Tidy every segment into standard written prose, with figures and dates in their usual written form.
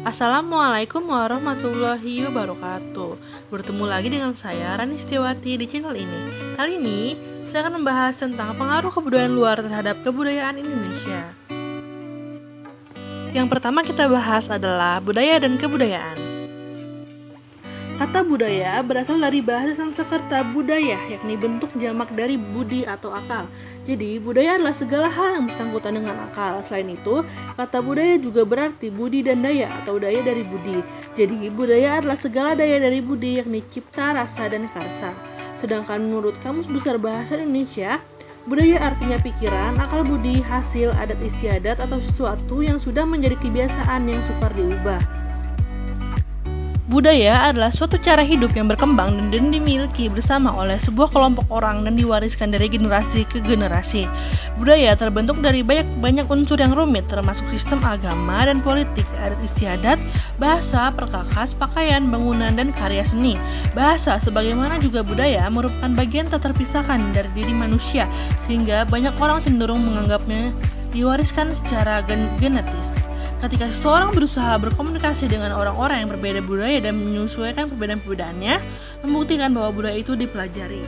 Assalamualaikum warahmatullahi wabarakatuh. Bertemu lagi dengan saya Rani Setiawati di channel ini. Kali ini saya akan membahas tentang pengaruh kebudayaan luar terhadap kebudayaan Indonesia. Yang pertama kita bahas adalah budaya dan kebudayaan. Kata budaya berasal dari bahasa Sanskerta budaya, yakni bentuk jamak dari budi atau akal. Jadi, budaya adalah segala hal yang bersangkutan dengan akal. Selain itu, kata budaya juga berarti budi dan daya atau daya dari budi. Jadi, budaya adalah segala daya dari budi, yakni cipta, rasa, dan karsa. Sedangkan menurut Kamus Besar Bahasa Indonesia, budaya artinya pikiran, akal budi, hasil, adat istiadat, atau sesuatu yang sudah menjadi kebiasaan yang sukar diubah. Budaya adalah suatu cara hidup yang berkembang dan dimiliki bersama oleh sebuah kelompok orang dan diwariskan dari generasi ke generasi. Budaya terbentuk dari banyak unsur yang rumit, termasuk sistem agama dan politik, adat istiadat, bahasa, perkakas, pakaian, bangunan, dan karya seni. Bahasa, sebagaimana juga budaya, merupakan bagian tak terpisahkan dari diri manusia, sehingga banyak orang cenderung menganggapnya diwariskan secara genetis. Ketika seseorang berusaha berkomunikasi dengan orang-orang yang berbeda budaya dan menyesuaikan perbedaan-perbedaannya, membuktikan bahwa budaya itu dipelajari.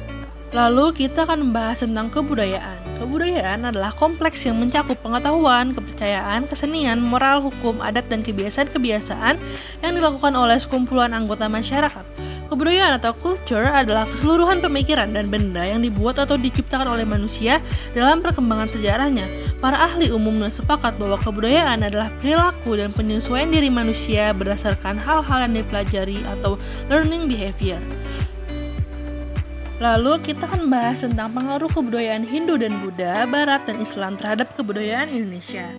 Lalu kita akan membahas tentang kebudayaan. Kebudayaan adalah kompleks yang mencakup pengetahuan, kepercayaan, kesenian, moral, hukum, adat, dan kebiasaan-kebiasaan yang dilakukan oleh sekumpulan anggota masyarakat. Kebudayaan atau culture adalah keseluruhan pemikiran dan benda yang dibuat atau diciptakan oleh manusia dalam perkembangan sejarahnya. Para ahli umumnya sepakat bahwa kebudayaan adalah perilaku dan penyesuaian diri manusia berdasarkan hal-hal yang dipelajari atau learning behavior. Lalu kita akan membahas tentang pengaruh kebudayaan Hindu dan Buddha, Barat, dan Islam terhadap kebudayaan Indonesia.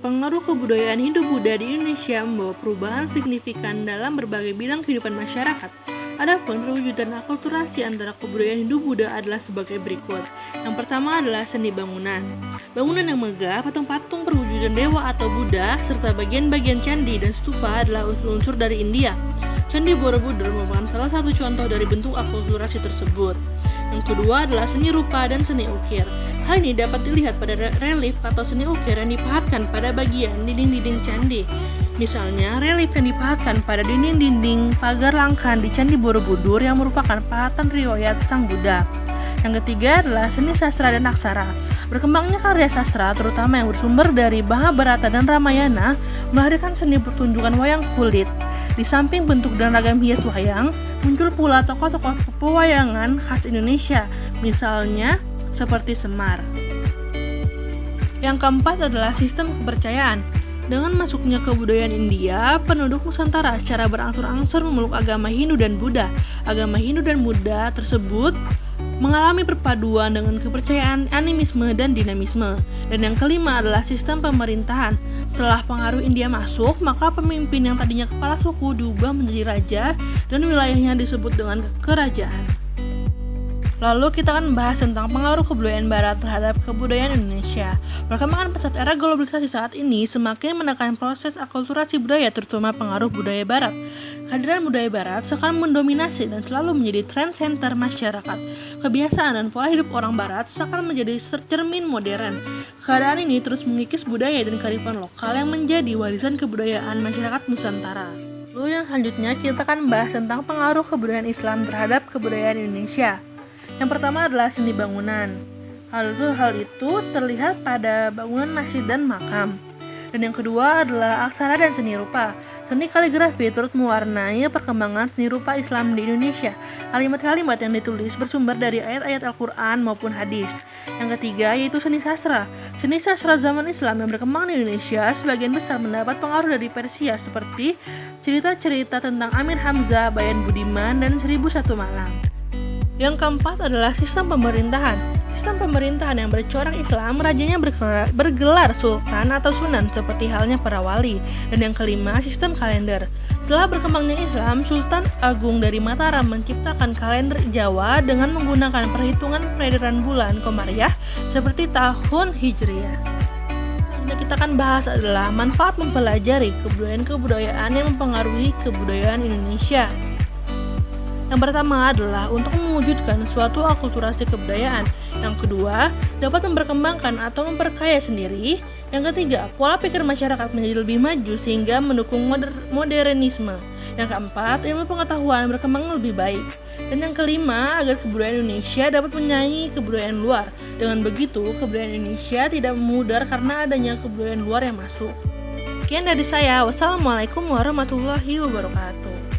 Pengaruh kebudayaan Hindu-Buddha di Indonesia membawa perubahan signifikan dalam berbagai bidang kehidupan masyarakat. Adapun perwujudan akulturasi antara kebudayaan Hindu-Buddha adalah sebagai berikut. Yang pertama adalah seni bangunan. Bangunan yang megah, patung-patung perwujudan dewa atau Buddha, serta bagian-bagian candi dan stupa adalah unsur-unsur dari India. Candi Borobudur merupakan salah satu contoh dari bentuk akulturasi tersebut. Yang kedua adalah seni rupa dan seni ukir. Hal ini dapat dilihat pada relief atau seni ukir yang dipahatkan pada bagian dinding-dinding candi. Misalnya, relief yang dipahatkan pada dinding-dinding pagar langkan di Candi Borobudur yang merupakan pahatan riwayat Sang Buddha. Yang ketiga adalah seni sastra dan aksara. Berkembangnya karya sastra, terutama yang bersumber dari Mahabharata dan Ramayana, melahirkan seni pertunjukan wayang kulit. Di samping bentuk dan ragam hias wayang, muncul pula tokoh-tokoh pewayangan khas Indonesia, misalnya seperti Semar. Yang keempat adalah sistem kepercayaan. Dengan masuknya kebudayaan India, penduduk Nusantara secara berangsur-angsur memeluk agama Hindu dan Buddha. Agama Hindu dan Buddha tersebut mengalami perpaduan dengan kepercayaan animisme dan dinamisme. Dan yang kelima adalah sistem pemerintahan. Setelah pengaruh India masuk, maka pemimpin yang tadinya kepala suku diubah menjadi raja dan wilayahnya disebut dengan kerajaan. Lalu kita akan membahas tentang pengaruh kebudayaan Barat terhadap kebudayaan Indonesia. Perkembangan pesat era globalisasi saat ini semakin menekan proses akulturasi budaya, terutama pengaruh budaya Barat. Kehadiran budaya Barat seakan mendominasi dan selalu menjadi trend center masyarakat. Kebiasaan dan pola hidup orang Barat seakan menjadi cermin modern. Keadaan ini terus mengikis budaya dan kearifan lokal yang menjadi warisan kebudayaan masyarakat Nusantara. Lalu yang selanjutnya kita akan membahas tentang pengaruh kebudayaan Islam terhadap kebudayaan Indonesia. Yang pertama adalah seni bangunan. Hal itu terlihat pada bangunan masjid dan makam. Dan yang kedua adalah aksara dan seni rupa. Seni kaligrafi turut mewarnai perkembangan seni rupa Islam di Indonesia. Kalimat-kalimat yang ditulis bersumber dari ayat-ayat Al-Quran maupun hadis. Yang ketiga yaitu seni sastra. Seni sastra zaman Islam yang berkembang di Indonesia sebagian besar mendapat pengaruh dari Persia seperti cerita-cerita tentang Amir Hamzah, Bayan Budiman, dan 1001 Malam. Yang keempat adalah sistem pemerintahan. Sistem pemerintahan yang bercorak Islam, rajanya bergelar sultan atau sunan seperti halnya para wali. Dan yang kelima, sistem kalender. Setelah berkembangnya Islam, Sultan Agung dari Mataram menciptakan kalender Jawa dengan menggunakan perhitungan peredaran bulan Komariah seperti tahun Hijriah. Yang kita akan bahas adalah manfaat mempelajari kebudayaan-kebudayaan yang mempengaruhi kebudayaan Indonesia. Yang pertama adalah untuk mewujudkan suatu akulturasi kebudayaan. Yang kedua, dapat memperkembangkan atau memperkaya sendiri. Yang ketiga, pola pikir masyarakat menjadi lebih maju sehingga mendukung modernisme. Yang keempat, ilmu pengetahuan berkembang lebih baik. Dan yang kelima, agar kebudayaan Indonesia dapat menyaingi kebudayaan luar. Dengan begitu, kebudayaan Indonesia tidak memudar karena adanya kebudayaan luar yang masuk. Sekian dari saya. Wassalamualaikum warahmatullahi wabarakatuh.